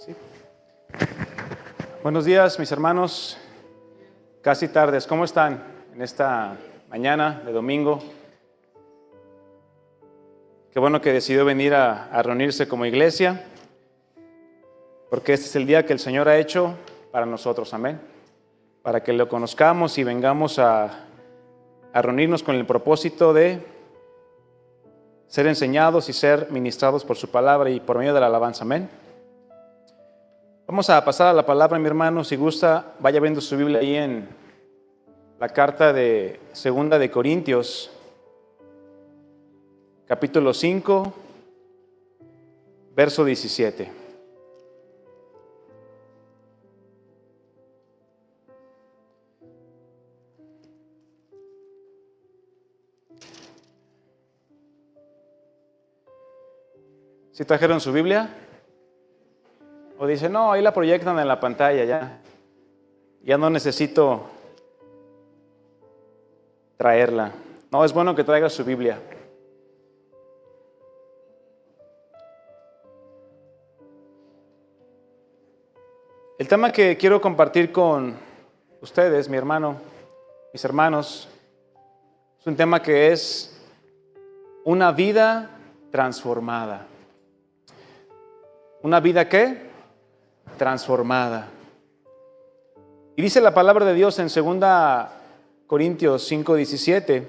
Sí. Buenos días, mis hermanos, casi tardes. ¿Cómo están en esta mañana de domingo? Qué bueno que decidió venir a reunirse como iglesia, porque este es el día que el Señor ha hecho para nosotros, amén. Para que lo conozcamos y vengamos a reunirnos con el propósito de ser enseñados y ser ministrados por su palabra y por medio de la alabanza, amén. Vamos a pasar a la palabra, mi hermano. Si gusta, vaya viendo su Biblia ahí en la carta de Segunda de Corintios, capítulo 5, verso 17. ¿Sí trajeron su Biblia? O dice, no, ahí la proyectan en la pantalla, ya no necesito traerla. No, es bueno que traiga su Biblia. El tema que quiero compartir con ustedes, mis hermanos, es un tema que es una vida transformada. ¿Una vida qué? Transformada. Y dice la palabra de Dios en 2 Corintios 5:17.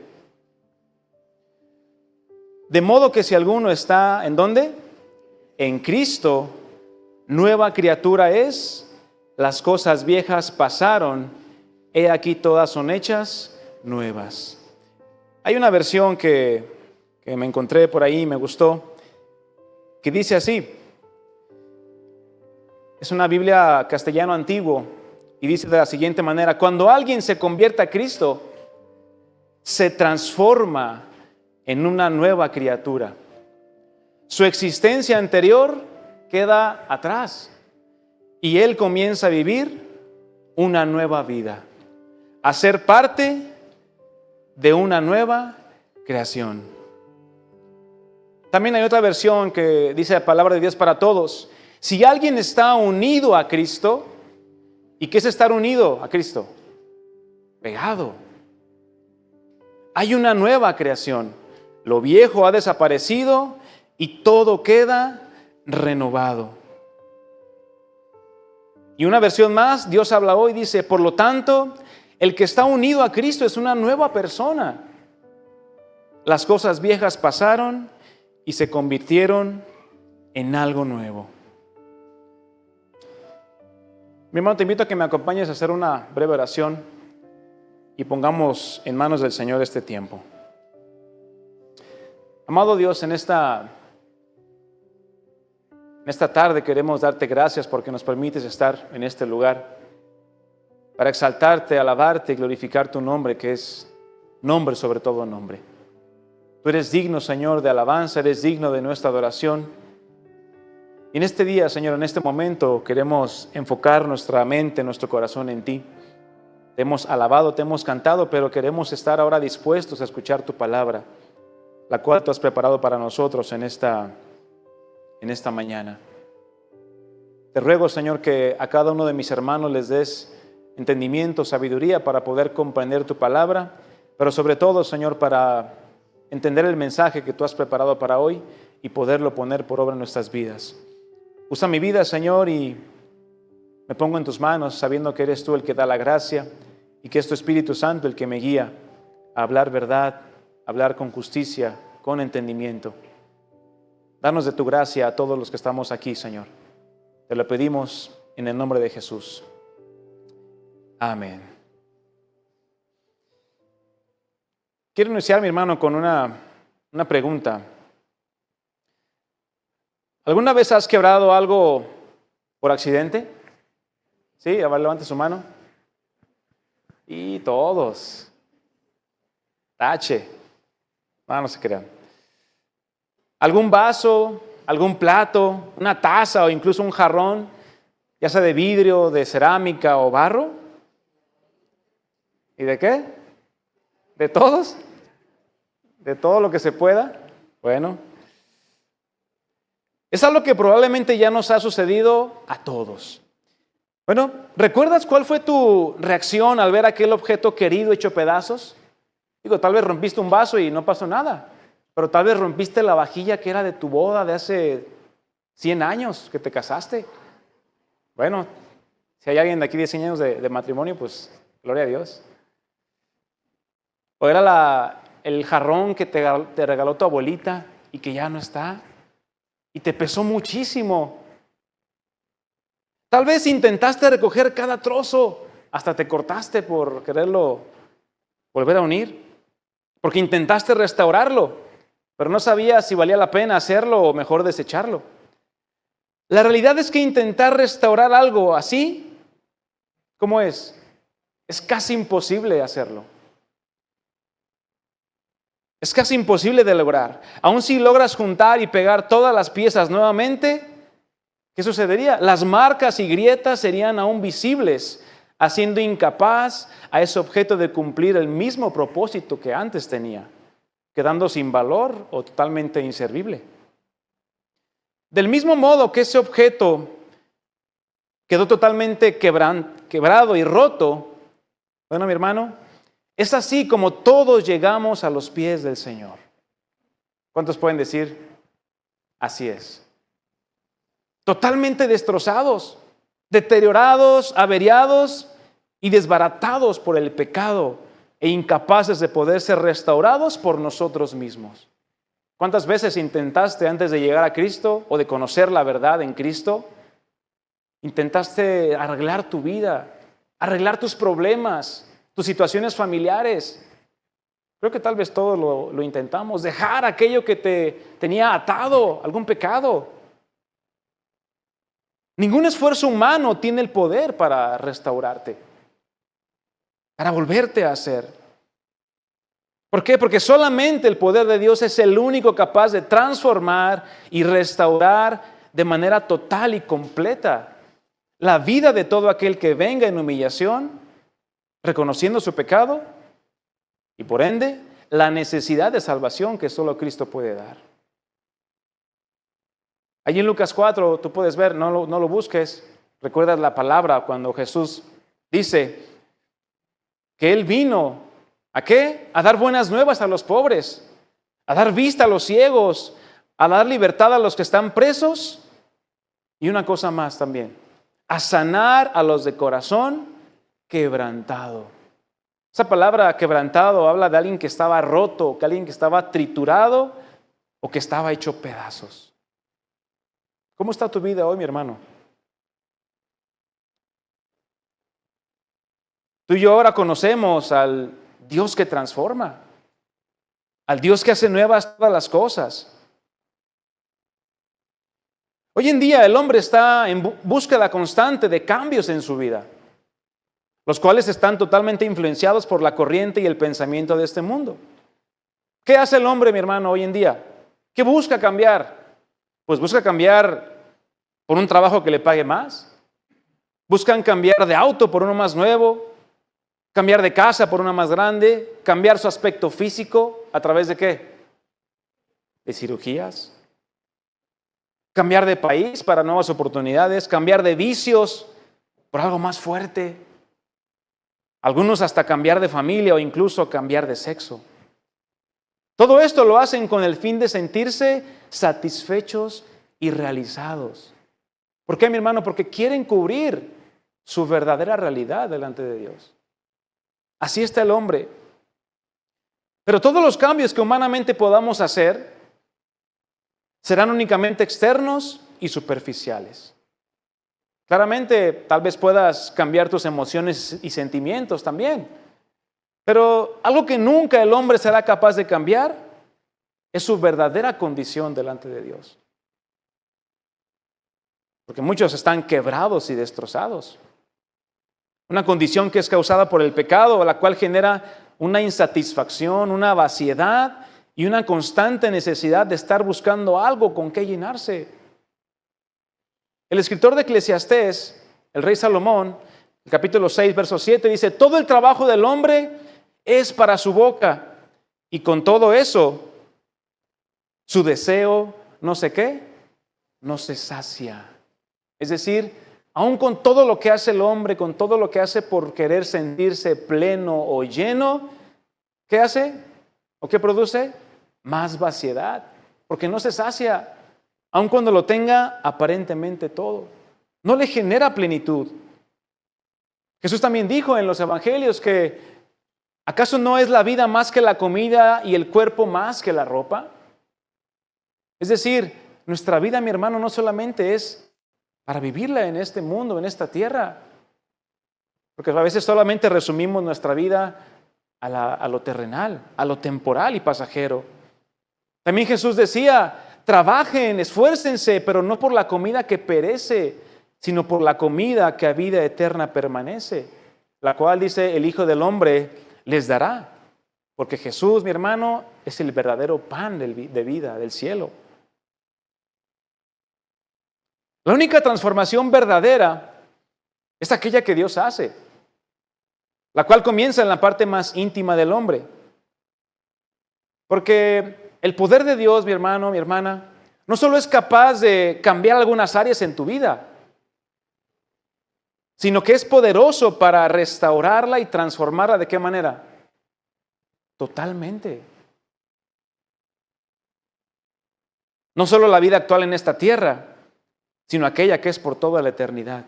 De modo que si alguno está, ¿en dónde? En Cristo, nueva criatura es, las cosas viejas pasaron, he aquí todas son hechas nuevas. Hay una versión que me encontré por ahí y me gustó, que dice así. Es una Biblia castellano antiguo y dice de la siguiente manera: cuando alguien se convierte a Cristo, se transforma en una nueva criatura. Su existencia anterior queda atrás y él comienza a vivir una nueva vida, a ser parte de una nueva creación. También hay otra versión que dice la palabra de Dios para todos. Si alguien está unido a Cristo, ¿y qué es estar unido a Cristo? Pegado. Hay una nueva creación. Lo viejo ha desaparecido y todo queda renovado. Y una versión más, Dios habla hoy, dice, por lo tanto, el que está unido a Cristo es una nueva persona. Las cosas viejas pasaron y se convirtieron en algo nuevo. Mi hermano, te invito a que me acompañes a hacer una breve oración y pongamos en manos del Señor este tiempo. Amado Dios, en esta tarde queremos darte gracias porque nos permites estar en este lugar para exaltarte, alabarte y glorificar tu nombre, que es nombre sobre todo nombre. Tú eres digno, Señor, de alabanza, eres digno de nuestra adoración. Y en este día, Señor, en este momento queremos enfocar nuestra mente, nuestro corazón en ti. Te hemos alabado, te hemos cantado, pero queremos estar ahora dispuestos a escuchar tu palabra, la cual tú has preparado para nosotros en esta mañana. Te ruego, Señor, que a cada uno de mis hermanos les des entendimiento, sabiduría para poder comprender tu palabra, pero sobre todo, Señor, para entender el mensaje que tú has preparado para hoy y poderlo poner por obra en nuestras vidas. Usa mi vida, Señor, y me pongo en tus manos sabiendo que eres tú el que da la gracia y que es tu Espíritu Santo el que me guía a hablar verdad, a hablar con justicia, con entendimiento. Danos de tu gracia a todos los que estamos aquí, Señor. Te lo pedimos en el nombre de Jesús. Amén. Quiero iniciar, mi hermano, con una pregunta. ¿Alguna vez has quebrado algo por accidente? Sí, a ver, levante su mano. Y todos. Tache. No se crean. ¿Algún vaso, algún plato, una taza o incluso un jarrón, ya sea de vidrio, de cerámica o barro? ¿Y de qué? ¿De todos? ¿De todo lo que se pueda? Bueno. Es algo que probablemente ya nos ha sucedido a todos. Bueno, ¿recuerdas cuál fue tu reacción al ver aquel objeto querido hecho pedazos? Digo, tal vez rompiste un vaso y no pasó nada, pero tal vez rompiste la vajilla que era de tu boda de hace 100 años que te casaste. Bueno, si hay alguien de aquí 10 años de matrimonio, pues gloria a Dios. O era el jarrón que te regaló tu abuelita y que ya no está y te pesó muchísimo. Tal vez intentaste recoger cada trozo, hasta te cortaste por quererlo volver a unir, porque intentaste restaurarlo, pero no sabías si valía la pena hacerlo o mejor desecharlo. La realidad es que intentar restaurar algo así, ¿cómo es? Es casi imposible hacerlo. Es casi imposible de lograr. Aun si logras juntar y pegar todas las piezas nuevamente, ¿qué sucedería? Las marcas y grietas serían aún visibles, haciendo incapaz a ese objeto de cumplir el mismo propósito que antes tenía, quedando sin valor o totalmente inservible. Del mismo modo que ese objeto quedó totalmente quebrado y roto, bueno, mi hermano, es así como todos llegamos a los pies del Señor. ¿Cuántos pueden decir? Así es. Totalmente destrozados, deteriorados, averiados y desbaratados por el pecado e incapaces de poder ser restaurados por nosotros mismos. ¿Cuántas veces intentaste antes de llegar a Cristo o de conocer la verdad en Cristo? Intentaste arreglar tu vida, arreglar tus problemas, tus situaciones familiares. Creo que tal vez todos lo intentamos, dejar aquello que te tenía atado, algún pecado. Ningún esfuerzo humano tiene el poder para restaurarte, para volverte a hacer. ¿Por qué? Porque solamente el poder de Dios es el único capaz de transformar y restaurar de manera total y completa la vida de todo aquel que venga en humillación, reconociendo su pecado y por ende la necesidad de salvación que solo Cristo puede dar. Allí en Lucas 4 tú puedes ver, no lo busques, recuerdas la palabra cuando Jesús dice que Él vino, ¿a qué? A dar buenas nuevas a los pobres, a dar vista a los ciegos, a dar libertad a los que están presos y una cosa más también, a sanar a los de corazón quebrantado. Esa palabra quebrantado habla de alguien que estaba roto, que alguien que estaba triturado o que estaba hecho pedazos. ¿Cómo está tu vida hoy, mi hermano? Tú y yo ahora conocemos al Dios que transforma, al Dios que hace nuevas todas las cosas. Hoy en día el hombre está en búsqueda constante de cambios en su vida, los cuales están totalmente influenciados por la corriente y el pensamiento de este mundo. ¿Qué hace el hombre, mi hermano, hoy en día? ¿Qué busca cambiar? Pues busca cambiar por un trabajo que le pague más. Buscan cambiar de auto por uno más nuevo, cambiar de casa por una más grande, cambiar su aspecto físico a través de ¿qué? De cirugías. Cambiar de país para nuevas oportunidades, cambiar de vicios por algo más fuerte. Algunos hasta cambiar de familia o incluso cambiar de sexo. Todo esto lo hacen con el fin de sentirse satisfechos y realizados. ¿Por qué, mi hermano? Porque quieren cubrir su verdadera realidad delante de Dios. Así está el hombre. Pero todos los cambios que humanamente podamos hacer serán únicamente externos y superficiales. Claramente, tal vez puedas cambiar tus emociones y sentimientos también. Pero algo que nunca el hombre será capaz de cambiar es su verdadera condición delante de Dios. Porque muchos están quebrados y destrozados. Una condición que es causada por el pecado, la cual genera una insatisfacción, una vaciedad y una constante necesidad de estar buscando algo con qué llenarse. El escritor de Eclesiastés, el rey Salomón, el capítulo 6, verso 7, dice: todo el trabajo del hombre es para su boca, y con todo eso, su deseo, no sé qué, no se sacia. Es decir, aun con todo lo que hace el hombre, con todo lo que hace por querer sentirse pleno o lleno, ¿qué hace? ¿O qué produce? Más vaciedad, porque no se sacia, aun cuando lo tenga aparentemente todo. No le genera plenitud. Jesús también dijo en los evangelios que ¿acaso no es la vida más que la comida y el cuerpo más que la ropa? Es decir, nuestra vida, mi hermano, no solamente es para vivirla en este mundo, en esta tierra, porque a veces solamente resumimos nuestra vida a lo terrenal, a lo temporal y pasajero. También Jesús decía, trabajen, esfuércense, pero no por la comida que perece, sino por la comida que a vida eterna permanece, la cual, dice, el Hijo del Hombre les dará, porque Jesús, mi hermano, es el verdadero pan de vida del cielo. La única transformación verdadera es aquella que Dios hace, la cual comienza en la parte más íntima del hombre. Porque el poder de Dios, mi hermano, mi hermana, no solo es capaz de cambiar algunas áreas en tu vida, sino que es poderoso para restaurarla y transformarla. ¿De qué manera? Totalmente. No solo la vida actual en esta tierra, sino aquella que es por toda la eternidad.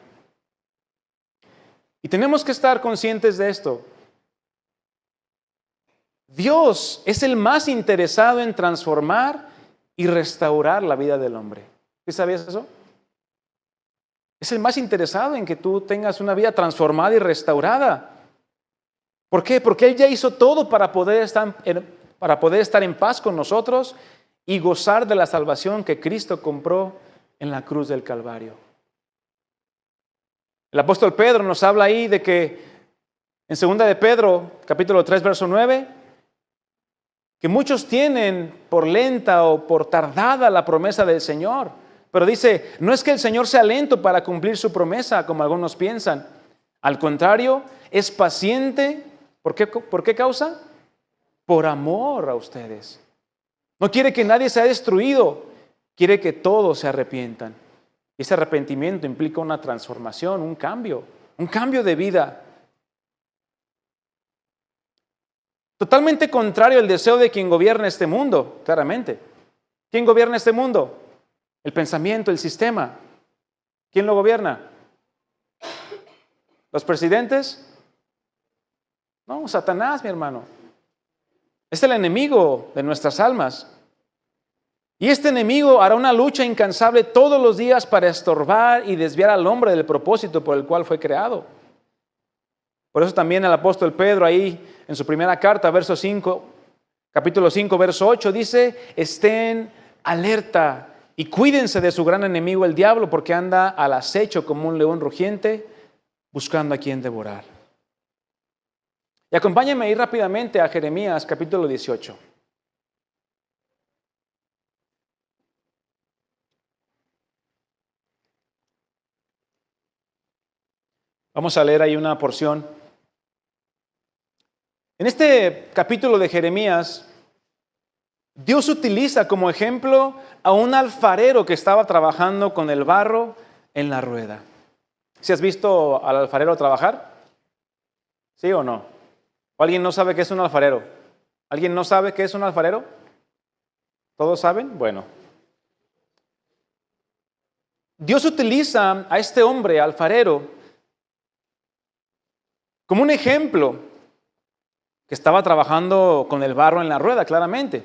Y tenemos que estar conscientes de esto. Dios es el más interesado en transformar y restaurar la vida del hombre. ¿Sí sabías eso? Es el más interesado en que tú tengas una vida transformada y restaurada. ¿Por qué? Porque Él ya hizo todo para poder estar en paz con nosotros y gozar de la salvación que Cristo compró en la cruz del Calvario. El apóstol Pedro nos habla ahí de que en 2 de Pedro, capítulo 3, verso 9, que muchos tienen por lenta o por tardada la promesa del Señor. Pero dice, no es que el Señor sea lento para cumplir su promesa, como algunos piensan. Al contrario, es paciente. ¿Por qué causa? Por amor a ustedes. No quiere que nadie sea destruido, quiere que todos se arrepientan. Y ese arrepentimiento implica una transformación, un cambio de vida. Totalmente contrario al deseo de quien gobierna este mundo, claramente. ¿Quién gobierna este mundo? El pensamiento, el sistema. ¿Quién lo gobierna? ¿Los presidentes? No, Satanás, mi hermano. Es el enemigo de nuestras almas. Y este enemigo hará una lucha incansable todos los días para estorbar y desviar al hombre del propósito por el cual fue creado. Por eso también el apóstol Pedro ahí en su primera carta, capítulo 5, verso 8, dice, estén alerta y cuídense de su gran enemigo el diablo, porque anda al acecho como un león rugiente, buscando a quien devorar. Y acompáñenme ahí rápidamente a Jeremías capítulo 18. Vamos a leer ahí una porción. En este capítulo de Jeremías, Dios utiliza como ejemplo a un alfarero que estaba trabajando con el barro en la rueda. ¿Sí has visto al alfarero trabajar? ¿Sí o no? ¿O alguien no sabe qué es un alfarero? ¿Alguien no sabe qué es un alfarero? ¿Todos saben? Bueno. Dios utiliza a este hombre, alfarero, como un ejemplo que estaba trabajando con el barro en la rueda, claramente,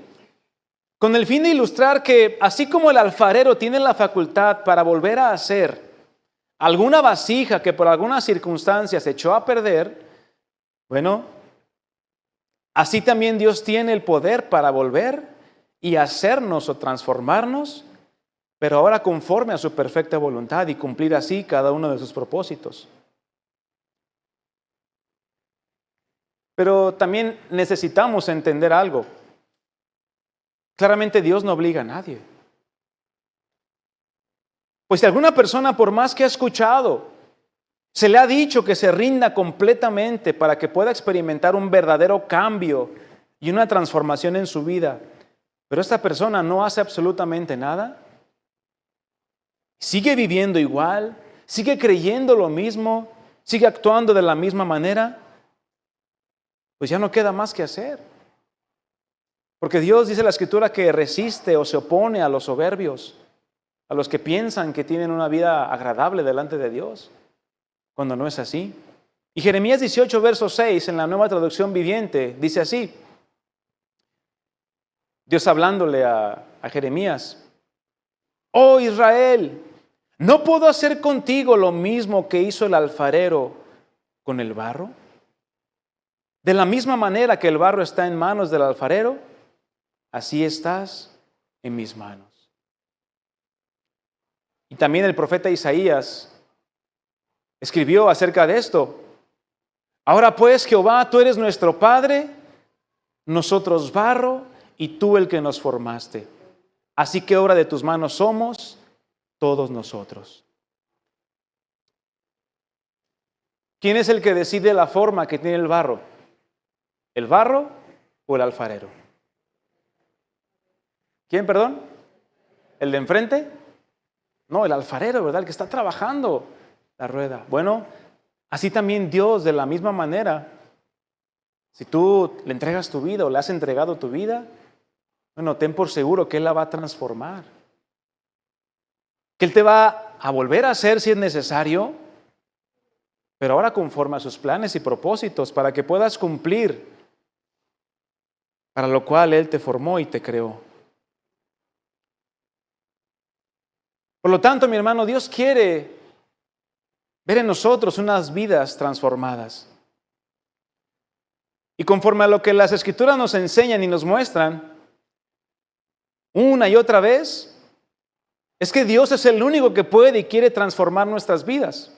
con el fin de ilustrar que así como el alfarero tiene la facultad para volver a hacer alguna vasija que por algunas circunstancias se echó a perder, bueno, así también Dios tiene el poder para volver y hacernos o transformarnos, pero ahora conforme a su perfecta voluntad y cumplir así cada uno de sus propósitos. Pero también necesitamos entender algo. Claramente Dios no obliga a nadie. Pues si alguna persona, por más que ha escuchado, se le ha dicho que se rinda completamente para que pueda experimentar un verdadero cambio y una transformación en su vida, pero esta persona no hace absolutamente nada, sigue viviendo igual, sigue creyendo lo mismo, sigue actuando de la misma manera, pues ya no queda más que hacer. Porque Dios dice en la Escritura que resiste o se opone a los soberbios, a los que piensan que tienen una vida agradable delante de Dios, cuando no es así. Y Jeremías 18, verso 6, en la Nueva Traducción Viviente, dice así, Dios hablándole a Jeremías: oh Israel, ¿no puedo hacer contigo lo mismo que hizo el alfarero con el barro? De la misma manera que el barro está en manos del alfarero, así estás en mis manos. Y también el profeta Isaías escribió acerca de esto: ahora pues, Jehová, tú eres nuestro Padre, nosotros barro, y tú el que nos formaste. Así que obra de tus manos somos todos nosotros. ¿Quién es el que decide la forma que tiene el barro? ¿El barro o el alfarero? ¿Quién, perdón? ¿El de enfrente? No, el alfarero, ¿verdad? El que está trabajando la rueda. Bueno, así también Dios, de la misma manera, si tú le entregas tu vida o le has entregado tu vida, bueno, ten por seguro que Él la va a transformar. Que Él te va a volver a hacer si es necesario, pero ahora conforme a sus planes y propósitos, para que puedas cumplir para lo cual Él te formó y te creó. Por lo tanto, mi hermano, Dios quiere ver en nosotros unas vidas transformadas. Y conforme a lo que las Escrituras nos enseñan y nos muestran, una y otra vez, es que Dios es el único que puede y quiere transformar nuestras vidas.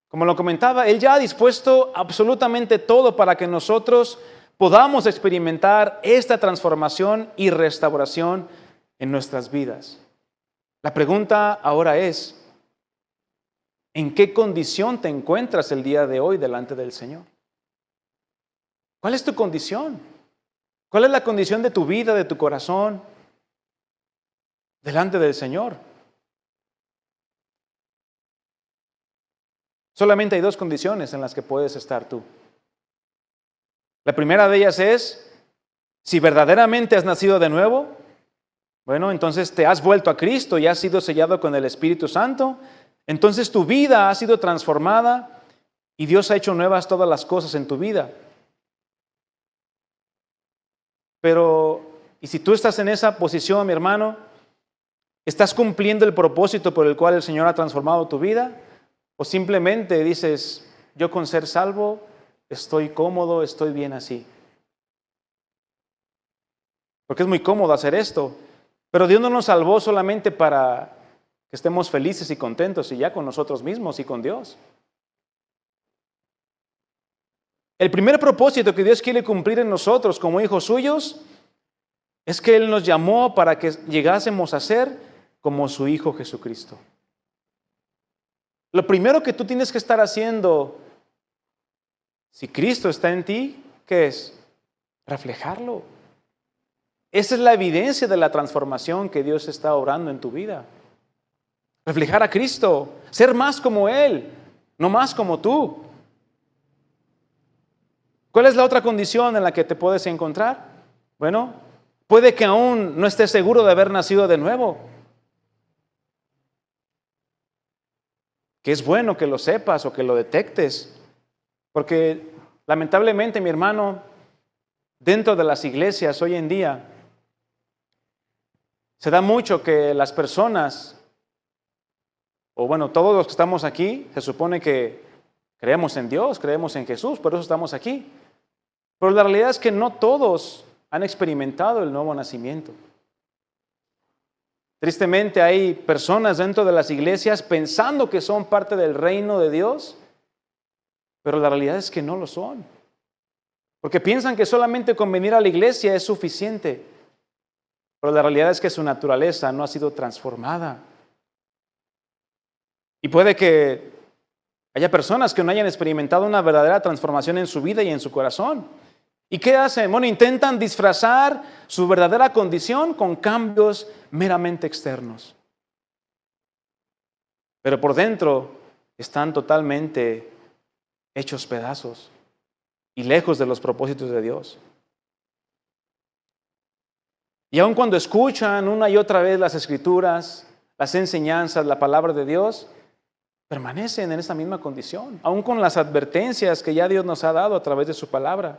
Como lo comentaba, Él ya ha dispuesto absolutamente todo para que nosotros podamos experimentar esta transformación y restauración en nuestras vidas. La pregunta ahora es: ¿en qué condición te encuentras el día de hoy delante del Señor? ¿Cuál es tu condición? ¿Cuál es la condición de tu vida, de tu corazón, delante del Señor? Solamente hay dos condiciones en las que puedes estar tú. La primera de ellas es, si verdaderamente has nacido de nuevo, bueno, entonces te has vuelto a Cristo y has sido sellado con el Espíritu Santo, entonces tu vida ha sido transformada y Dios ha hecho nuevas todas las cosas en tu vida. Pero, ¿y si tú estás en esa posición, mi hermano? ¿Estás cumpliendo el propósito por el cual el Señor ha transformado tu vida? ¿O simplemente dices, yo con ser salvo estoy cómodo, estoy bien así? Porque es muy cómodo hacer esto. Pero Dios no nos salvó solamente para que estemos felices y contentos y ya con nosotros mismos y con Dios. El primer propósito que Dios quiere cumplir en nosotros como hijos suyos es que Él nos llamó para que llegásemos a ser como su Hijo Jesucristo. Lo primero que tú tienes que estar haciendo, si Cristo está en ti, ¿qué es? Reflejarlo. Esa es la evidencia de la transformación que Dios está obrando en tu vida. Reflejar a Cristo, ser más como Él, no más como tú. ¿Cuál es la otra condición en la que te puedes encontrar? Bueno, puede que aún no estés seguro de haber nacido de nuevo. Que es bueno que lo sepas o que lo detectes, porque lamentablemente, mi hermano, dentro de las iglesias hoy en día, se da mucho que las personas, o bueno, todos los que estamos aquí, se supone que creemos en Dios, creemos en Jesús, por eso estamos aquí. Pero la realidad es que no todos han experimentado el nuevo nacimiento. Tristemente hay personas dentro de las iglesias pensando que son parte del reino de Dios, pero la realidad es que no lo son. Porque piensan que solamente con venir a la iglesia es suficiente. Pero la realidad es que su naturaleza no ha sido transformada. Y puede que haya personas que no hayan experimentado una verdadera transformación en su vida y en su corazón. ¿Y qué hacen? Bueno, intentan disfrazar su verdadera condición con cambios meramente externos. pero por dentro están totalmente hechos pedazos y lejos de los propósitos de Dios. Y aun cuando escuchan una y otra vez las Escrituras, las enseñanzas, la palabra de Dios, permanecen en esa misma condición, aun con las advertencias que ya Dios nos ha dado a través de su palabra.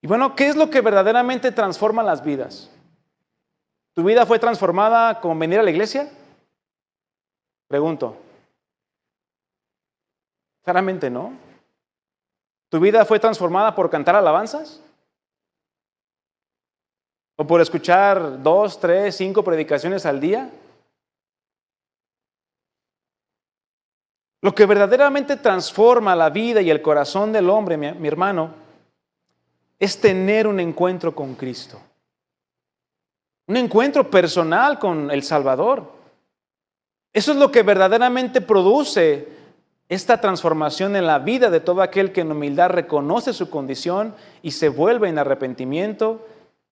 Y bueno, ¿qué es lo que verdaderamente transforma las vidas? ¿Tu vida fue transformada con venir a la iglesia? Pregunto. Claramente no. ¿Tu vida fue transformada por cantar alabanzas? ¿O por escuchar 2, 3, 5 predicaciones al día? Lo que verdaderamente transforma la vida y el corazón del hombre, mi hermano, es tener un encuentro con Cristo. Un encuentro personal con el Salvador. Eso es lo que verdaderamente produce esta transformación en la vida de todo aquel que en humildad reconoce su condición y se vuelve en arrepentimiento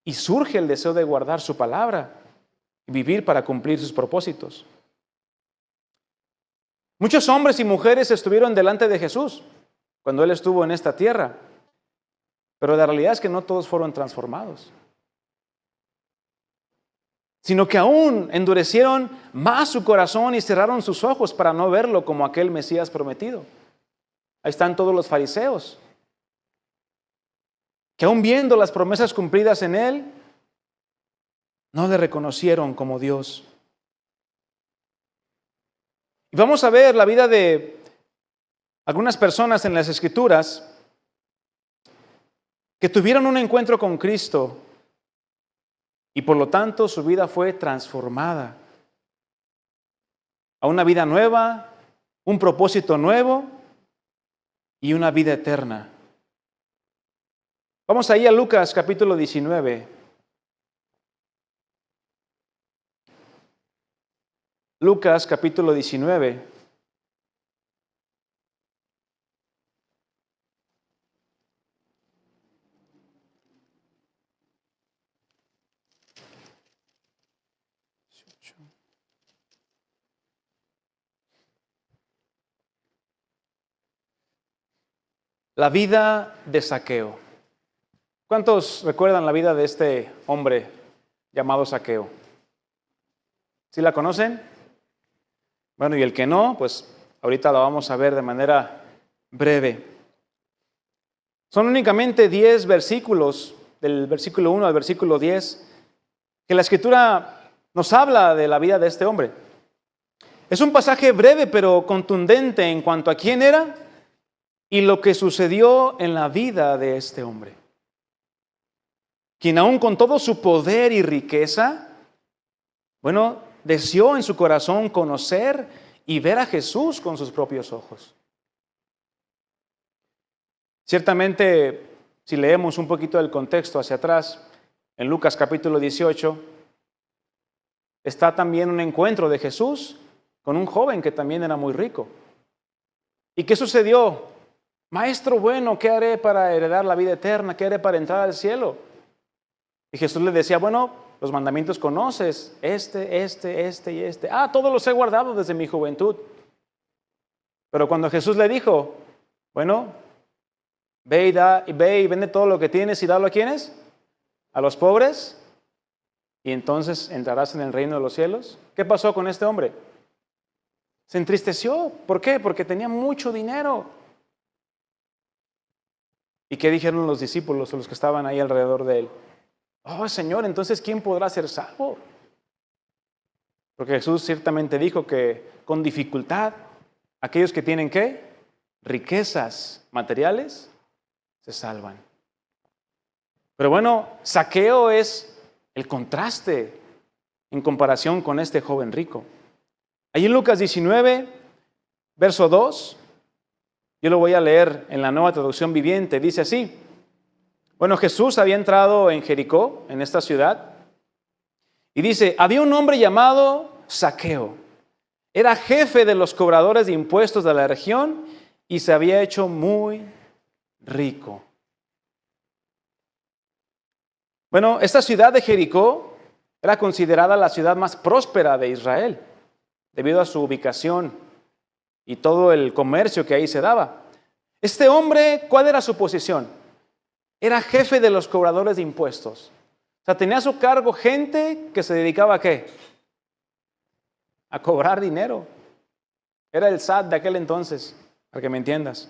y surge el deseo de guardar su palabra y vivir para cumplir sus propósitos. Muchos hombres y mujeres estuvieron delante de Jesús cuando Él estuvo en esta tierra, pero la realidad es que no todos fueron transformados, sino que aún endurecieron más su corazón y cerraron sus ojos para no verlo como aquel Mesías prometido. Ahí están todos los fariseos, que aún viendo las promesas cumplidas en Él, no le reconocieron como Dios. Y vamos a ver la vida de algunas personas en las Escrituras que tuvieron un encuentro con Cristo y por lo tanto su vida fue transformada a una vida nueva, un propósito nuevo y una vida eterna. Vamos ahí a Lucas capítulo 19. Lucas capítulo 19. La vida de Zaqueo. ¿Cuántos recuerdan la vida de este hombre llamado Zaqueo? ¿Sí la conocen? Bueno, y el que no, pues ahorita la vamos a ver de manera breve. Son únicamente 10 versículos, del versículo 1 al versículo 10, que la Escritura nos habla de la vida de este hombre. Es un pasaje breve pero contundente en cuanto a quién era y lo que sucedió en la vida de este hombre, quien aún con todo su poder y riqueza, bueno, deseó en su corazón conocer y ver a Jesús con sus propios ojos. Ciertamente, si leemos un poquito del contexto hacia atrás, en Lucas capítulo 18, está también un encuentro de Jesús con un joven que también era muy rico. ¿Y qué sucedió? Maestro bueno, ¿qué haré para heredar la vida eterna? ¿Qué haré para entrar al cielo? Y Jesús le decía, bueno, los mandamientos conoces, este y este. Todos los he guardado desde mi juventud. Pero cuando Jesús le dijo, bueno, ve y vende todo lo que tienes y dalo ¿a quiénes? A los pobres, y entonces entrarás en el reino de los cielos. ¿Qué pasó con este hombre? Se entristeció. ¿Por qué? Porque tenía mucho dinero. ¿Y qué dijeron los discípulos o los que estaban ahí alrededor de él? Oh, Señor, entonces ¿quién podrá ser salvo? Porque Jesús ciertamente dijo que con dificultad aquellos que tienen ¿qué? Riquezas materiales se salvan. Pero bueno, Zaqueo es el contraste en comparación con este joven rico. Ahí en Lucas 19, verso 2, yo lo voy a leer en la Nueva Traducción Viviente, dice así. Bueno, Jesús había entrado en Jericó, en esta ciudad, y dice, había un hombre llamado Zaqueo. Era jefe de los cobradores de impuestos de la región y se había hecho muy rico. Bueno, esta ciudad de Jericó Era considerada la ciudad más próspera de Israel, debido a su ubicación y todo el comercio que ahí se daba. Este hombre, ¿cuál era su posición? Era jefe de los cobradores de impuestos. O sea, tenía a su cargo gente que se dedicaba ¿a qué? A cobrar dinero. Era el SAT de aquel entonces, para que me entiendas.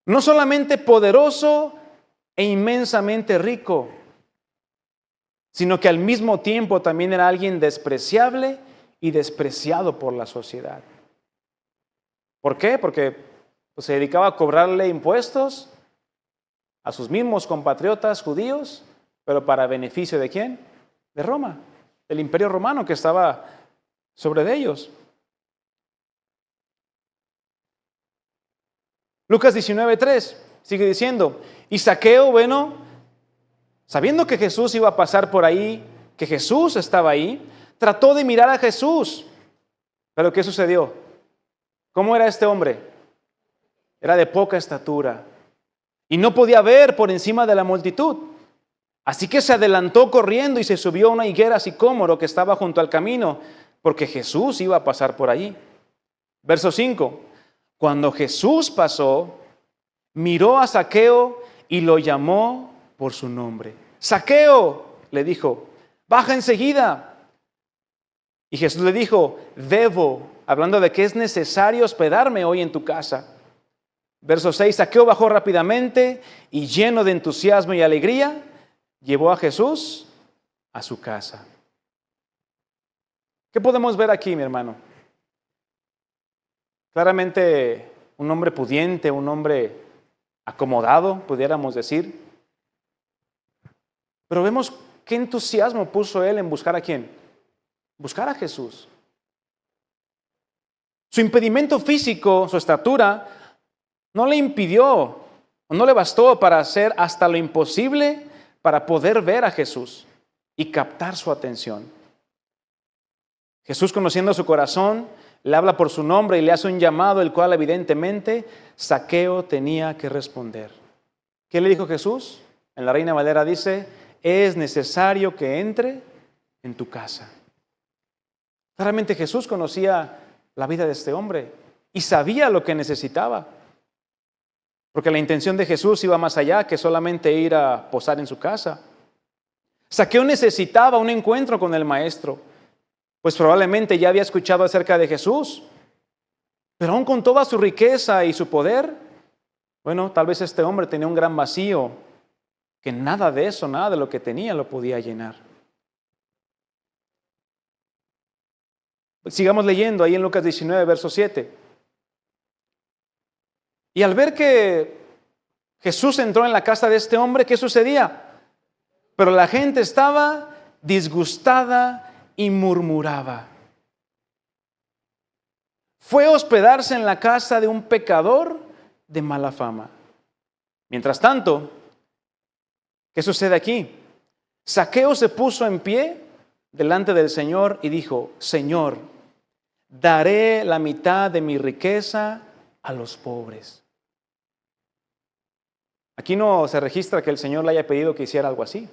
No solamente poderoso e inmensamente rico, sino que al mismo tiempo también era alguien despreciable y despreciado por la sociedad. ¿Por qué? Porque se dedicaba a cobrarle impuestos a sus mismos compatriotas judíos, pero para beneficio ¿de quién? De Roma, del Imperio Romano que estaba sobre de ellos. Lucas 19:3 sigue diciendo, y Zaqueo, bueno, sabiendo que Jesús iba a pasar por ahí, que Jesús estaba ahí, trató de mirar a Jesús. Pero ¿qué sucedió? ¿Cómo era este hombre? Era de poca estatura y no podía ver por encima de la multitud. Así que se adelantó corriendo y se subió a una higuera sicómoro que estaba junto al camino, porque Jesús iba a pasar por allí. Verso 5. Cuando Jesús pasó, miró a Zaqueo y lo llamó por su nombre. Zaqueo, le dijo, baja enseguida. Y Jesús le dijo, hablando de que es necesario hospedarme hoy en tu casa. Verso 6, Zaqueo bajó rápidamente y lleno de entusiasmo y alegría, llevó a Jesús a su casa. ¿Qué podemos ver aquí, mi hermano? Claramente un hombre pudiente, un hombre acomodado, pudiéramos decir. Pero vemos qué entusiasmo puso él en buscar a quién. Buscar a Jesús. Su impedimento físico, su estatura, no le impidió, o no le bastó para hacer hasta lo imposible para poder ver a Jesús y captar su atención. Jesús, conociendo su corazón, le habla por su nombre y le hace un llamado, el cual evidentemente Zaqueo tenía que responder. ¿Qué le dijo Jesús? En la Reina Valera dice, es necesario que entre en tu casa. Claramente Jesús conocía la vida de este hombre y sabía lo que necesitaba. Porque la intención de Jesús iba más allá que solamente ir a posar en su casa. Zaqueo necesitaba un encuentro con el Maestro, pues probablemente ya había escuchado acerca de Jesús, pero aún con toda su riqueza y su poder, bueno, tal vez este hombre tenía un gran vacío, que nada de eso, nada de lo que tenía lo podía llenar. Sigamos leyendo ahí en Lucas 19, verso 7. Y al ver que Jesús entró en la casa de este hombre, ¿qué sucedía? Pero la gente estaba disgustada y murmuraba. Fue a hospedarse en la casa de un pecador de mala fama. Mientras tanto, ¿qué sucede aquí? Zaqueo se puso en pie delante del Señor y dijo, Señor, daré la mitad de mi riqueza a los pobres. Aquí no se registra que el Señor le haya pedido que hiciera algo así.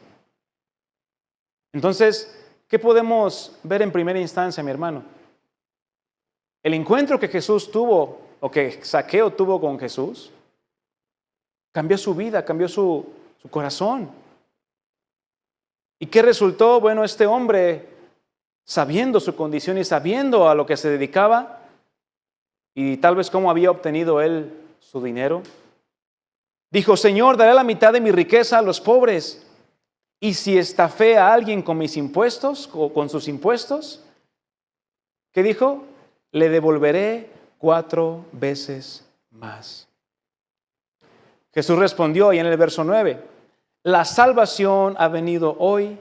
Entonces, ¿qué podemos ver en primera instancia, mi hermano? El encuentro que Jesús tuvo, o que Zaqueo tuvo con Jesús, cambió su vida, cambió su corazón. ¿Y qué resultó? Bueno, este hombre, sabiendo su condición y sabiendo a lo que se dedicaba, y tal vez cómo había obtenido él su dinero, dijo, Señor, daré la mitad de mi riqueza a los pobres. Y si estafé a alguien con mis impuestos o con sus impuestos, ¿qué dijo? Le devolveré 4 veces más. Jesús respondió y en el verso 9, la salvación ha venido hoy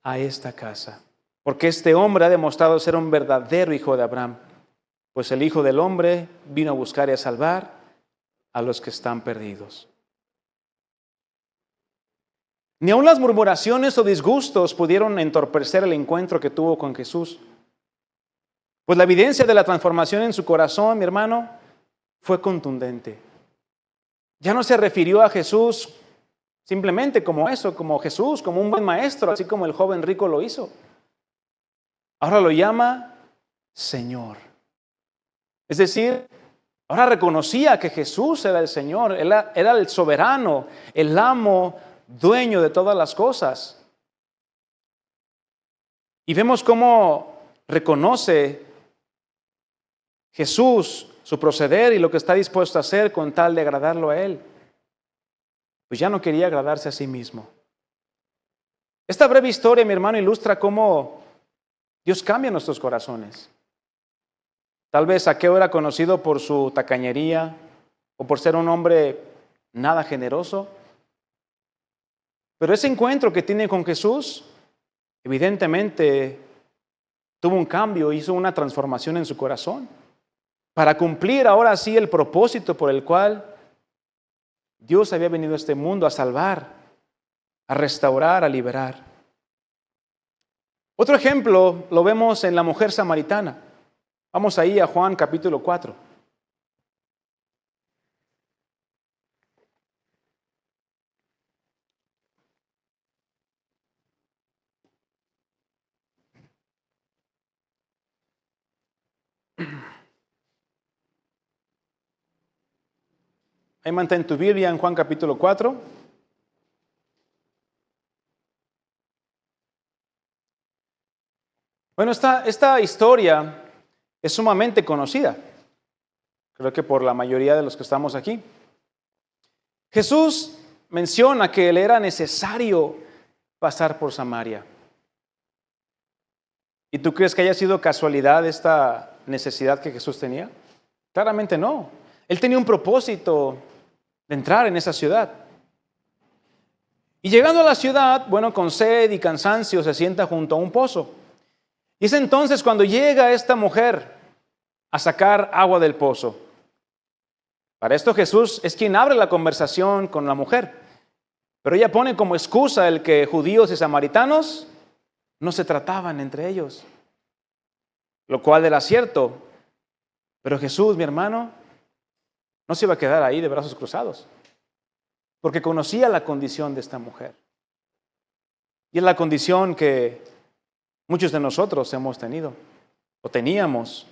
a esta casa, porque este hombre ha demostrado ser un verdadero hijo de Abraham, pues el Hijo del Hombre vino a buscar y a salvar a los que están perdidos. Ni aun las murmuraciones o disgustos pudieron entorpecer el encuentro que tuvo con Jesús. Pues la evidencia de la transformación en su corazón, mi hermano, fue contundente. Ya no se refirió a Jesús Simplemente como eso, como Jesús, como un buen maestro, así como el joven rico lo hizo. Ahora lo llama Señor. Es decir, ahora reconocía que Jesús era el Señor, era el soberano, el amo, dueño de todas las cosas. Y vemos cómo reconoce Jesús su proceder y lo que está dispuesto a hacer con tal de agradarlo a Él. Pues ya no quería agradarse a sí mismo. Esta breve historia, mi hermano, ilustra cómo Dios cambia nuestros corazones. Tal vez Zaqueo era conocido por su tacañería o por ser un hombre nada generoso. Pero ese encuentro que tiene con Jesús, evidentemente tuvo un cambio, hizo una transformación en su corazón. Para cumplir ahora sí el propósito por el cual Dios había venido a este mundo a salvar, a restaurar, a liberar. Otro ejemplo lo vemos en la mujer samaritana. Vamos ahí a Juan capítulo 4. Ahí mantén tu Biblia en Juan capítulo 4. Bueno, esta historia es sumamente conocida. Creo que por la mayoría de los que estamos aquí. Jesús menciona que le era necesario pasar por Samaria. ¿Y tú crees que haya sido casualidad esta necesidad que Jesús tenía? Claramente no. Él tenía un propósito de entrar en esa ciudad. Y llegando a la ciudad, bueno, con sed y cansancio, se sienta junto a un pozo. Y es entonces cuando llega esta mujer a sacar agua del pozo. Para esto Jesús es quien abre la conversación con la mujer. Pero ella pone como excusa el que judíos y samaritanos no se trataban entre ellos. Lo cual era cierto. Pero Jesús, mi hermano, no se iba a quedar ahí de brazos cruzados. Porque conocía la condición de esta mujer. Y es la condición que muchos de nosotros hemos tenido o teníamos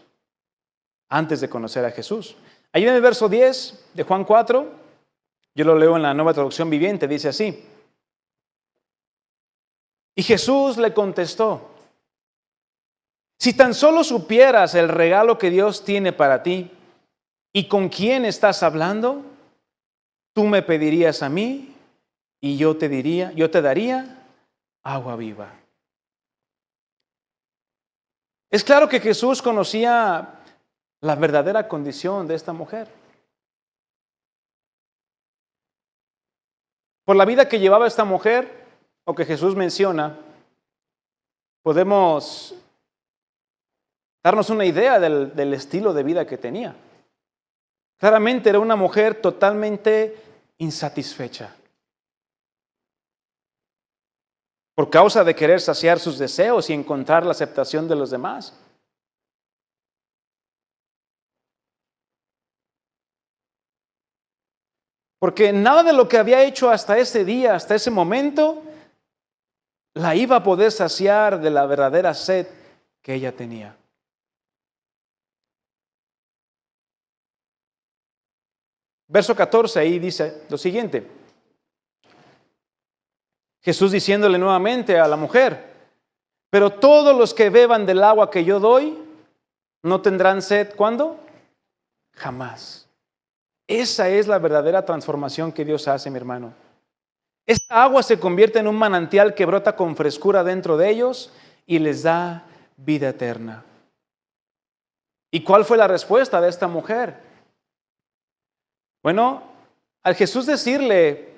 antes de conocer a Jesús. Ahí en el verso 10 de Juan 4, yo lo leo en la Nueva Traducción Viviente, dice así. Y Jesús le contestó, si tan solo supieras el regalo que Dios tiene para ti y con quién estás hablando, tú me pedirías a mí y yo te daría agua viva. Es claro que Jesús conocía la verdadera condición de esta mujer. Por la vida que llevaba esta mujer, o que Jesús menciona, podemos darnos una idea del estilo de vida que tenía. Claramente era una mujer totalmente insatisfecha. Por causa de querer saciar sus deseos y encontrar la aceptación de los demás. Porque nada de lo que había hecho hasta ese día, hasta ese momento, la iba a poder saciar de la verdadera sed que ella tenía. Verso 14 ahí dice lo siguiente. Jesús diciéndole nuevamente a la mujer, pero todos los que beban del agua que yo doy, no tendrán sed, ¿cuándo? Jamás. Esa es la verdadera transformación que Dios hace, mi hermano. Esta agua se convierte en un manantial que brota con frescura dentro de ellos y les da vida eterna. ¿Y cuál fue la respuesta de esta mujer? Bueno, al Jesús decirle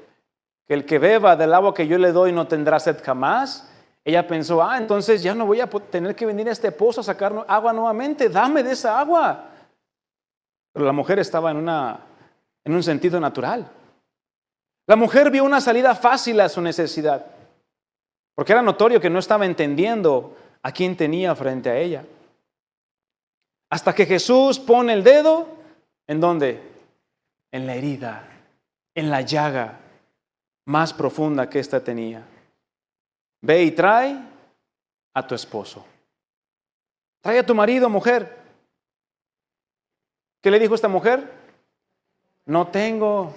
que el que beba del agua que yo le doy no tendrá sed jamás, ella pensó, entonces ya no voy a tener que venir a este pozo a sacar agua nuevamente, dame de esa agua. Pero la mujer estaba en un sentido natural. La mujer vio una salida fácil a su necesidad, porque era notorio que no estaba entendiendo a quién tenía frente a ella. Hasta que Jesús pone el dedo, ¿en dónde? En la herida, en la llaga, más profunda que ésta tenía. Ve y trae a tu esposo. Trae a tu marido, mujer. ¿Qué le dijo esta mujer? No tengo.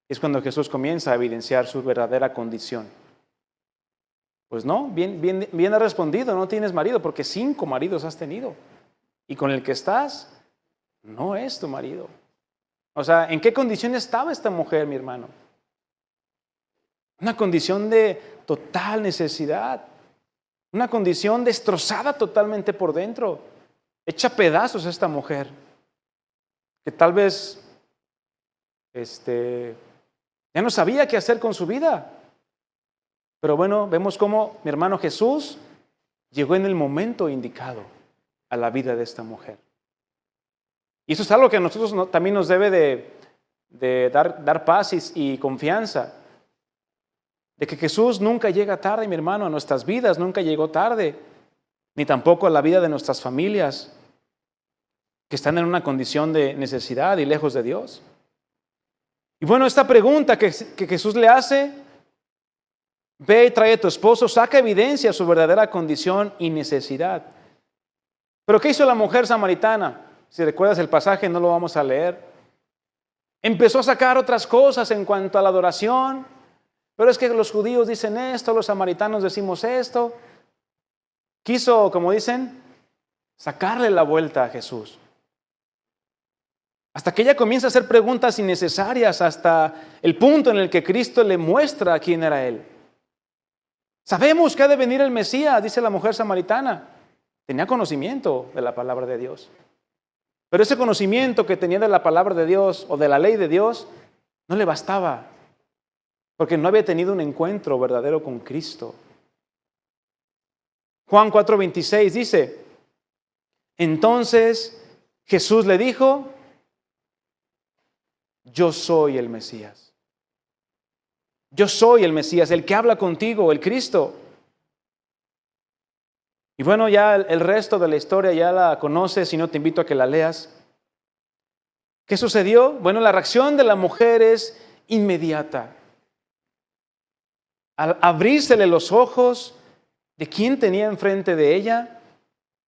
Es cuando Jesús comienza a evidenciar su verdadera condición. Pues no, bien ha respondido, no tienes marido, porque 5 maridos has tenido. Y con el que estás, no es tu marido. O sea, ¿en qué condición estaba esta mujer, mi hermano? Una condición de total necesidad. Una condición destrozada totalmente por dentro. Hecha pedazos esta mujer. Que tal vez ya no sabía qué hacer con su vida. Pero bueno, vemos cómo mi hermano Jesús llegó en el momento indicado a la vida de esta mujer. Y eso es algo que a nosotros también nos debe de dar paz y confianza. De que Jesús nunca llega tarde, mi hermano, a nuestras vidas, nunca llegó tarde. Ni tampoco a la vida de nuestras familias que están en una condición de necesidad y lejos de Dios. Y bueno, esta pregunta que Jesús le hace, ve y trae a tu esposo, saca evidencia de su verdadera condición y necesidad. Pero ¿qué hizo la mujer samaritana? Si recuerdas el pasaje, no lo vamos a leer. Empezó a sacar otras cosas en cuanto a la adoración. Pero es que los judíos dicen esto, los samaritanos decimos esto. Quiso, como dicen, sacarle la vuelta a Jesús. Hasta que ella comienza a hacer preguntas innecesarias hasta el punto en el que Cristo le muestra quién era Él. Sabemos que ha de venir el Mesías, dice la mujer samaritana. Tenía conocimiento de la palabra de Dios. Pero ese conocimiento que tenía de la palabra de Dios o de la ley de Dios no le bastaba. Porque no había tenido un encuentro verdadero con Cristo. Juan 4:26 dice, entonces Jesús le dijo, yo soy el Mesías. Yo soy el Mesías, el que habla contigo, el Cristo. Y bueno, ya el resto de la historia ya la conoces y no te invito a que la leas. ¿Qué sucedió? Bueno, la reacción de la mujer es inmediata. Al abrírsele los ojos de quién tenía enfrente de ella,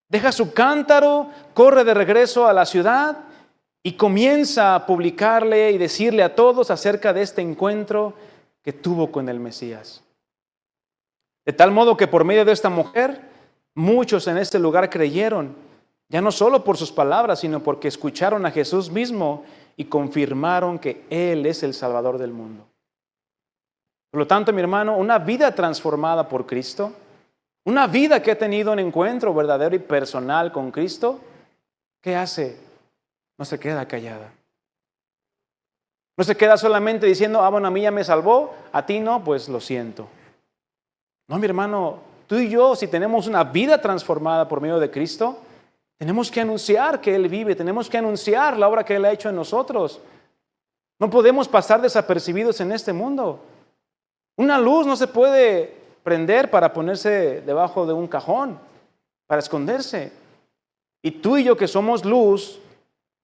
deja su cántaro, corre de regreso a la ciudad y comienza a publicarle y decirle a todos acerca de este encuentro que tuvo con el Mesías. De tal modo que por medio de esta mujer, muchos en este lugar creyeron, ya no solo por sus palabras, sino porque escucharon a Jesús mismo y confirmaron que Él es el Salvador del mundo. Por lo tanto, mi hermano, una vida transformada por Cristo, una vida que ha tenido un encuentro verdadero y personal con Cristo, ¿qué hace? No se queda callada. No se queda solamente diciendo, bueno, a mí ya me salvó, a ti no, pues lo siento. No, mi hermano, tú y yo, si tenemos una vida transformada por medio de Cristo, tenemos que anunciar que Él vive, tenemos que anunciar la obra que Él ha hecho en nosotros. No podemos pasar desapercibidos en este mundo. Una luz no se puede prender para ponerse debajo de un cajón, para esconderse. Y tú y yo que somos luz,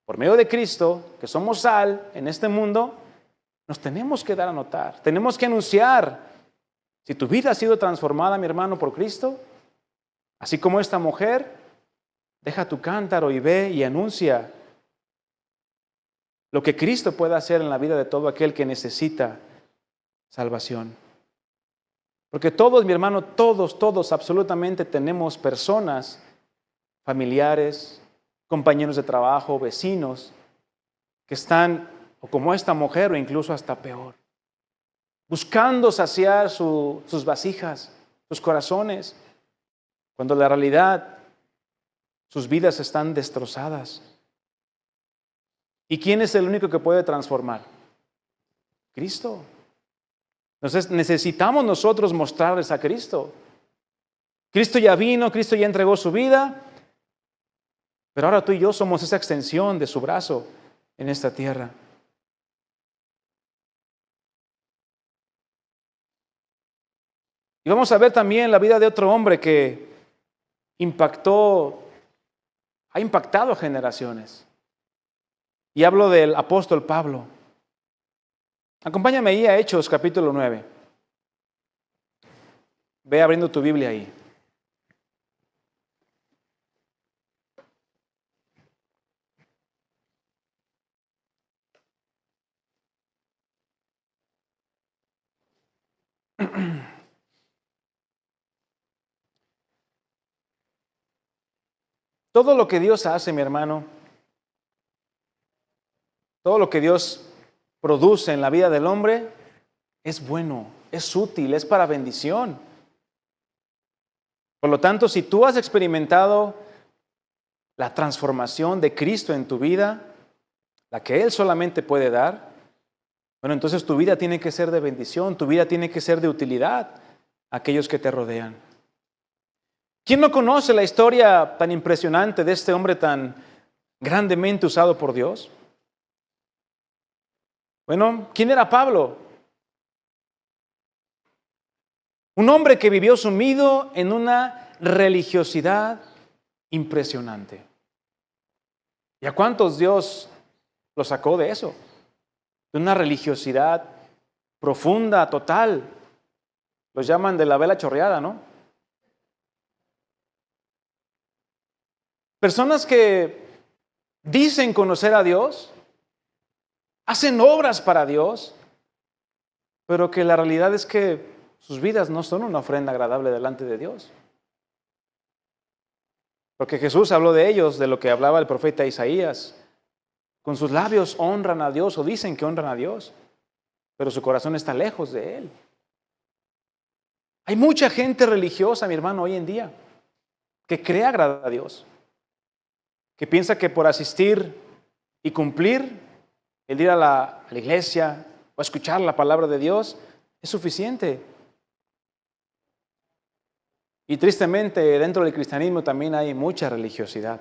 por medio de Cristo, que somos sal en este mundo, nos tenemos que dar a notar, tenemos que anunciar. Si tu vida ha sido transformada, mi hermano, por Cristo, así como esta mujer, deja tu cántaro y ve y anuncia lo que Cristo puede hacer en la vida de todo aquel que necesita salvación. Porque todos, mi hermano, todos absolutamente tenemos personas, familiares, compañeros de trabajo, vecinos, que están, o como esta mujer, o incluso hasta peor, buscando saciar sus vasijas, sus corazones, cuando en la realidad sus vidas están destrozadas. ¿Y quién es el único que puede transformar? Cristo. Entonces necesitamos nosotros mostrarles a Cristo. Cristo ya vino, Cristo ya entregó su vida, pero ahora tú y yo somos esa extensión de su brazo en esta tierra. Y vamos a ver también la vida de otro hombre que ha impactado generaciones. Y hablo del apóstol Pablo. Acompáñame ahí a Hechos capítulo 9. Ve abriendo tu Biblia ahí. Todo lo que Dios hace, mi hermano, todo lo que Dios produce en la vida del hombre es bueno, es útil, es para bendición. Por lo tanto, si tú has experimentado la transformación de Cristo en tu vida, la que Él solamente puede dar, bueno, entonces tu vida tiene que ser de bendición, tu vida tiene que ser de utilidad a aquellos que te rodean. ¿Quién no conoce la historia tan impresionante de este hombre tan grandemente usado por Dios? Bueno, ¿quién era Pablo? Un hombre que vivió sumido en una religiosidad impresionante. ¿Y a cuántos Dios lo sacó de eso? De una religiosidad profunda, total. Los llaman de la vela chorreada, ¿no? Personas que dicen conocer a Dios, hacen obras para Dios, pero que la realidad es que sus vidas no son una ofrenda agradable delante de Dios. Porque Jesús habló de ellos, de lo que hablaba el profeta Isaías. Con sus labios honran a Dios o dicen que honran a Dios, pero su corazón está lejos de Él. Hay mucha gente religiosa, mi hermano, hoy en día, que cree agradar a Dios, que piensa que por asistir y cumplir, el ir a la iglesia o escuchar la palabra de Dios es suficiente. Y tristemente dentro del cristianismo también hay mucha religiosidad.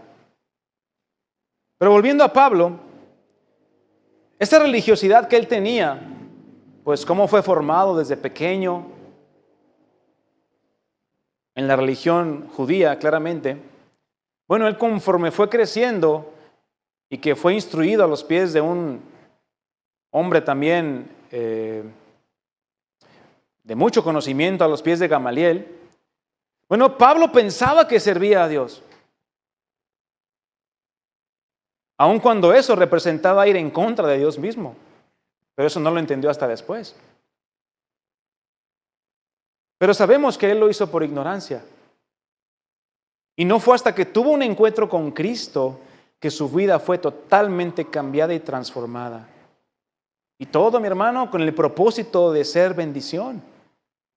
Pero volviendo a Pablo, esta religiosidad que él tenía, pues cómo fue formado desde pequeño en la religión judía, claramente. Bueno, él conforme fue creciendo y que fue instruido a los pies de un hombre también de mucho conocimiento, a los pies de Gamaliel, bueno, Pablo pensaba que servía a Dios, aun cuando eso representaba ir en contra de Dios mismo, pero eso no lo entendió hasta después. Pero sabemos que él lo hizo por ignorancia. Y no fue hasta que tuvo un encuentro con Cristo que su vida fue totalmente cambiada y transformada. Y todo, mi hermano, con el propósito de ser bendición.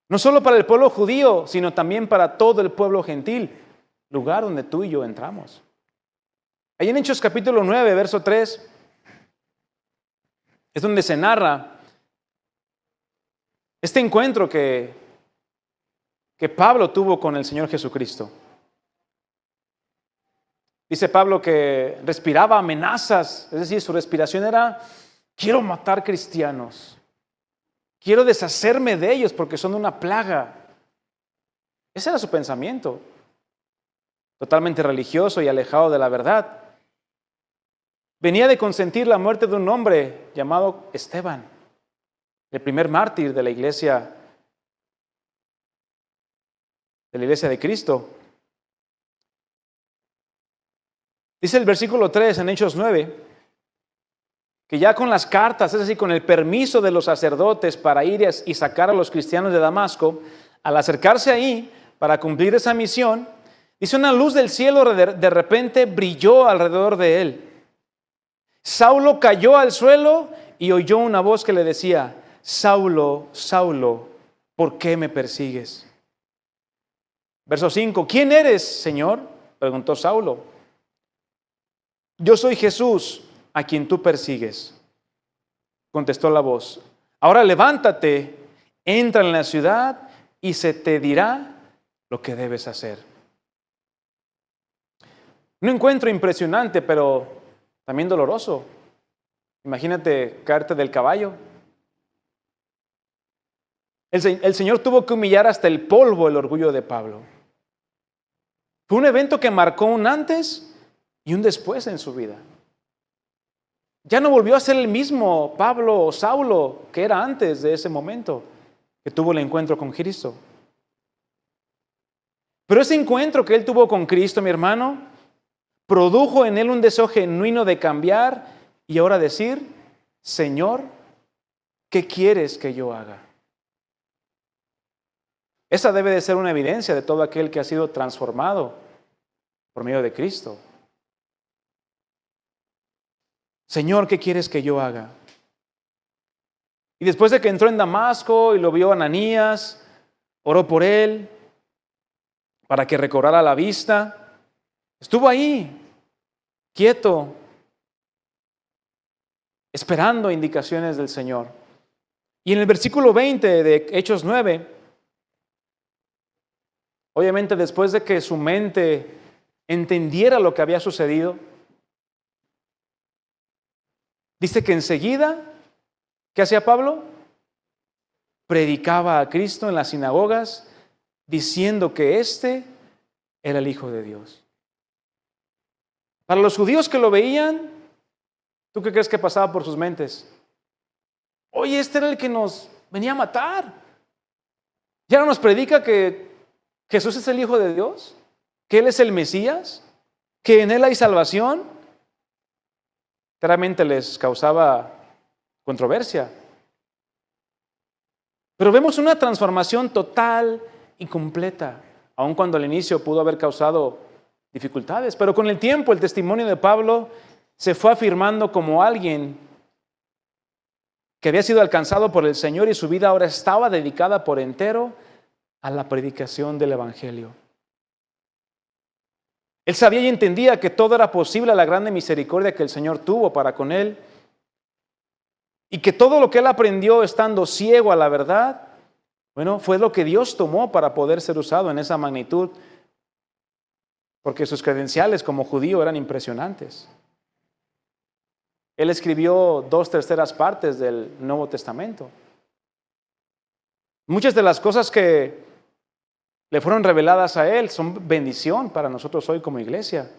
No solo para el pueblo judío, sino también para todo el pueblo gentil, lugar donde tú y yo entramos. Ahí en Hechos capítulo 9, verso 3, es donde se narra este encuentro que Pablo tuvo con el Señor Jesucristo. Dice Pablo que respiraba amenazas, es decir, su respiración era: quiero matar cristianos, quiero deshacerme de ellos porque son una plaga. Ese era su pensamiento, totalmente religioso y alejado de la verdad. Venía de consentir la muerte de un hombre llamado Esteban, el primer mártir de la iglesia de Cristo. Dice el versículo 3 en Hechos 9, que ya con las cartas, es decir, con el permiso de los sacerdotes para ir y sacar a los cristianos de Damasco, al acercarse ahí para cumplir esa misión, dice: una luz del cielo de repente brilló alrededor de él. Saulo cayó al suelo y oyó una voz que le decía: Saulo, Saulo, ¿por qué me persigues? Verso 5, ¿quién eres, Señor?, preguntó Saulo. Yo soy Jesús, a quien tú persigues, contestó la voz. Ahora levántate, entra en la ciudad y se te dirá lo que debes hacer. Un encuentro impresionante, pero también doloroso. Imagínate caerte del caballo. El Señor tuvo que humillar hasta el polvo el orgullo de Pablo. Fue un evento que marcó un antes y un después en su vida. Ya no volvió a ser el mismo Pablo o Saulo que era antes de ese momento que tuvo el encuentro con Cristo. Pero ese encuentro que él tuvo con Cristo, mi hermano, produjo en él un deseo genuino de cambiar y ahora decir, Señor, ¿qué quieres que yo haga? Esa debe de ser una evidencia de todo aquel que ha sido transformado por medio de Cristo. Señor, ¿qué quieres que yo haga? Y después de que entró en Damasco y lo vio Ananías, oró por él para que recobrara la vista. Estuvo ahí, quieto, esperando indicaciones del Señor. Y en el versículo 20 de Hechos 9, obviamente después de que su mente entendiera lo que había sucedido, dice que enseguida, ¿qué hacía Pablo? Predicaba a Cristo en las sinagogas, diciendo que éste era el Hijo de Dios. Para los judíos que lo veían, ¿tú qué crees que pasaba por sus mentes? Oye, este era el que nos venía a matar. ¿Ya no nos predica que Jesús es el Hijo de Dios? ¿Que Él es el Mesías? ¿Que en Él hay salvación? Claramente les causaba controversia. Pero vemos una transformación total y completa, aun cuando al inicio pudo haber causado dificultades. Pero con el tiempo el testimonio de Pablo se fue afirmando como alguien que había sido alcanzado por el Señor y su vida ahora estaba dedicada por entero a la predicación del Evangelio. Él sabía y entendía que todo era posible a la grande misericordia que el Señor tuvo para con él y que todo lo que él aprendió estando ciego a la verdad, bueno, fue lo que Dios tomó para poder ser usado en esa magnitud, porque sus credenciales como judío eran impresionantes. Él escribió 2/3 partes del Nuevo Testamento. Muchas de las cosas que le fueron reveladas a él son bendición para nosotros hoy como iglesia.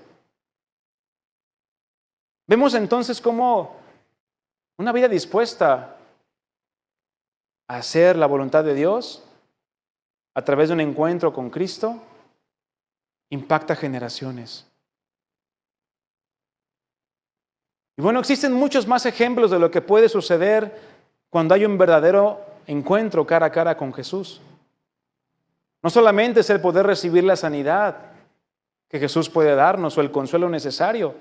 Vemos entonces cómo una vida dispuesta a hacer la voluntad de Dios a través de un encuentro con Cristo impacta generaciones. Y bueno, existen muchos más ejemplos de lo que puede suceder cuando hay un verdadero encuentro cara a cara con Jesús. No solamente es el poder recibir la sanidad que Jesús puede darnos o el consuelo necesario,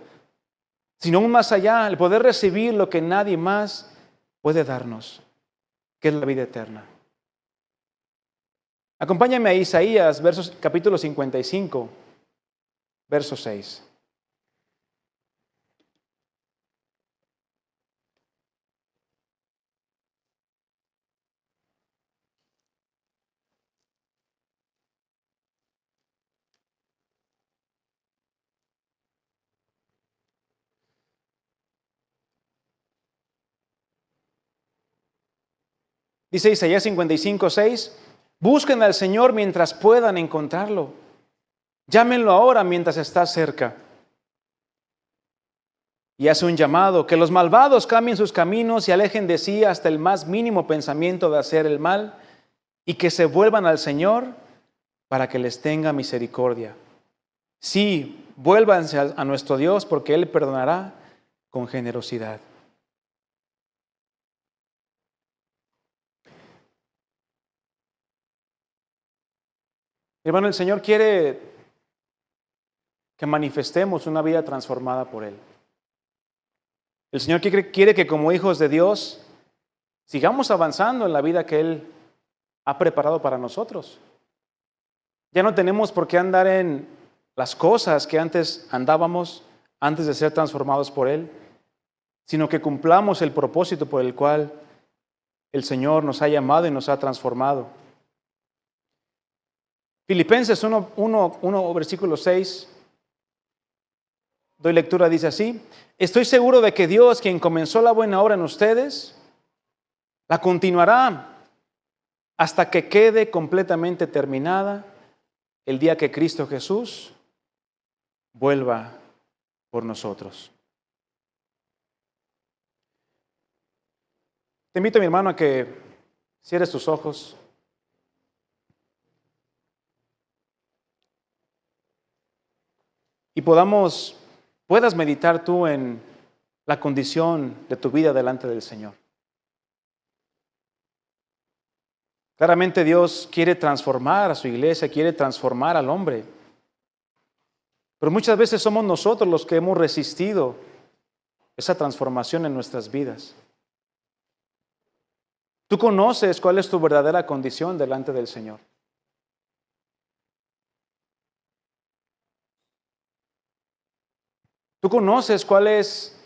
sino aún más allá, el poder recibir lo que nadie más puede darnos, que es la vida eterna. Acompáñame a Isaías, capítulo 55, verso 6. Dice Isaías 55, 6, busquen al Señor mientras puedan encontrarlo. Llámenlo ahora mientras está cerca. Y hace un llamado, que los malvados cambien sus caminos y alejen de sí hasta el más mínimo pensamiento de hacer el mal, y que se vuelvan al Señor para que les tenga misericordia. Sí, vuélvanse a nuestro Dios porque Él perdonará con generosidad. Hermano, el Señor quiere que manifestemos una vida transformada por Él. El Señor quiere que como hijos de Dios sigamos avanzando en la vida que Él ha preparado para nosotros. Ya no tenemos por qué andar en las cosas que antes andábamos antes de ser transformados por Él, sino que cumplamos el propósito por el cual el Señor nos ha llamado y nos ha transformado. Filipenses 1, versículo 6, doy lectura, dice así: estoy seguro de que Dios, quien comenzó la buena obra en ustedes, la continuará hasta que quede completamente terminada el día que Cristo Jesús vuelva por nosotros. Te invito, mi hermano, a que cierres tus ojos. Y puedas meditar tú en la condición de tu vida delante del Señor. Claramente Dios quiere transformar a su iglesia, quiere transformar al hombre. Pero muchas veces somos nosotros los que hemos resistido esa transformación en nuestras vidas. Tú conoces cuál es tu verdadera condición delante del Señor. Tú conoces cuál es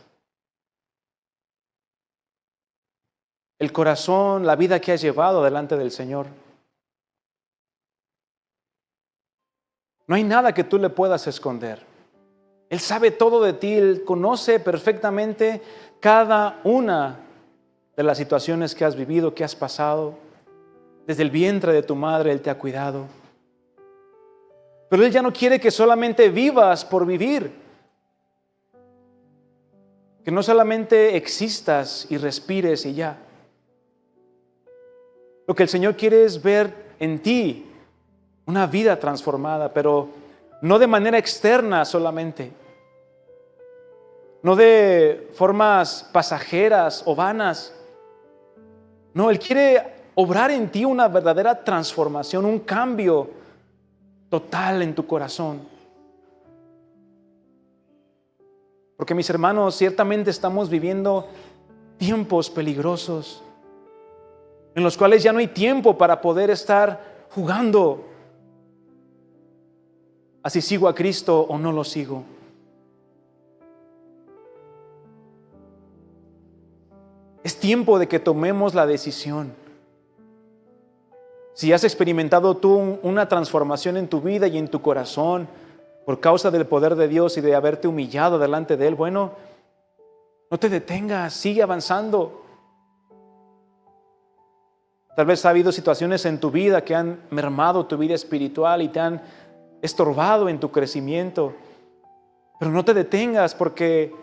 el corazón, la vida que has llevado delante del Señor. No hay nada que tú le puedas esconder. Él sabe todo de ti, Él conoce perfectamente cada una de las situaciones que has vivido, que has pasado. Desde el vientre de tu madre Él te ha cuidado. Pero Él ya no quiere que solamente vivas por vivir. Que no solamente existas y respires y ya. Lo que el Señor quiere es ver en ti una vida transformada, pero no de manera externa solamente. No de formas pasajeras o vanas. No, Él quiere obrar en ti una verdadera transformación, un cambio total en tu corazón. Porque mis hermanos, ciertamente estamos viviendo tiempos peligrosos en los cuales ya no hay tiempo para poder estar jugando a si sigo a Cristo o no lo sigo. Es tiempo de que tomemos la decisión. Si has experimentado tú una transformación en tu vida y en tu corazón por causa del poder de Dios y de haberte humillado delante de Él, bueno, no te detengas, sigue avanzando. Tal vez ha habido situaciones en tu vida que han mermado tu vida espiritual y te han estorbado en tu crecimiento. Pero no te detengas, porque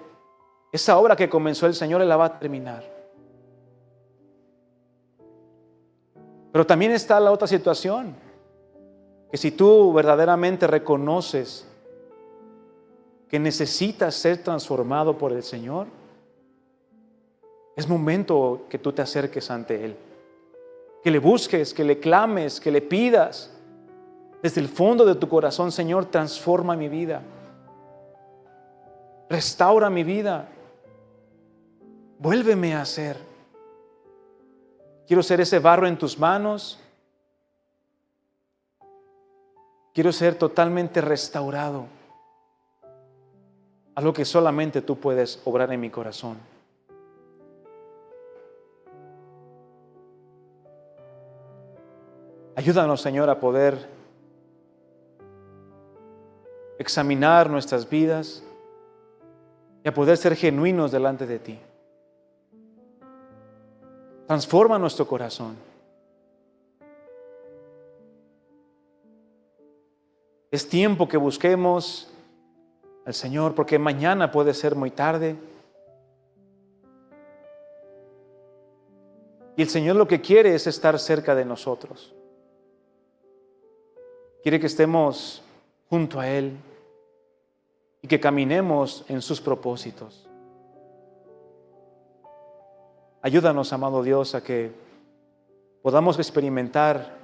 esa obra que comenzó el Señor Él la va a terminar. Pero también está la otra situación, que si tú verdaderamente reconoces que necesitas ser transformado por el Señor, es momento que tú te acerques ante Él. Que le busques, que le clames, que le pidas desde el fondo de tu corazón: Señor, transforma mi vida, restaura mi vida, vuélveme a ser. Quiero ser ese barro en tus manos, quiero ser totalmente restaurado a lo que solamente tú puedes obrar en mi corazón. Ayúdanos, Señor, a poder examinar nuestras vidas y a poder ser genuinos delante de ti. Transforma nuestro corazón. Es tiempo que busquemos al Señor, porque mañana puede ser muy tarde. Y el Señor lo que quiere es estar cerca de nosotros. Quiere que estemos junto a Él y que caminemos en sus propósitos. Ayúdanos, amado Dios, a que podamos experimentar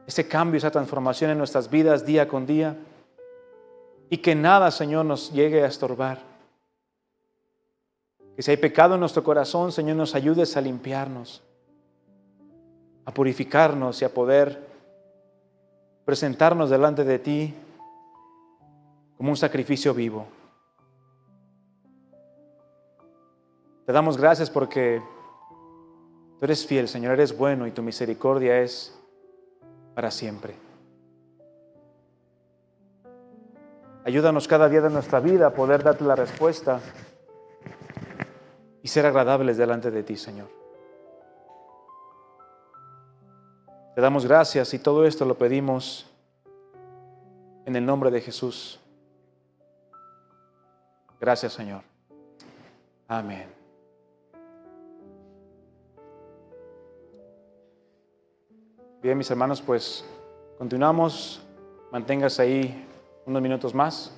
ese cambio, esa transformación en nuestras vidas día con día, y que nada, Señor, nos llegue a estorbar. Que si hay pecado en nuestro corazón, Señor, nos ayudes a limpiarnos, a purificarnos y a poder presentarnos delante de ti como un sacrificio vivo. Te damos gracias porque tú eres fiel, Señor, eres bueno y tu misericordia es para siempre. Ayúdanos cada día de nuestra vida a poder darte la respuesta y ser agradables delante de ti, Señor. Te damos gracias y todo esto lo pedimos en el nombre de Jesús. Gracias, Señor. Amén. Bien, mis hermanos, pues continuamos. Manténgase ahí unos minutos más.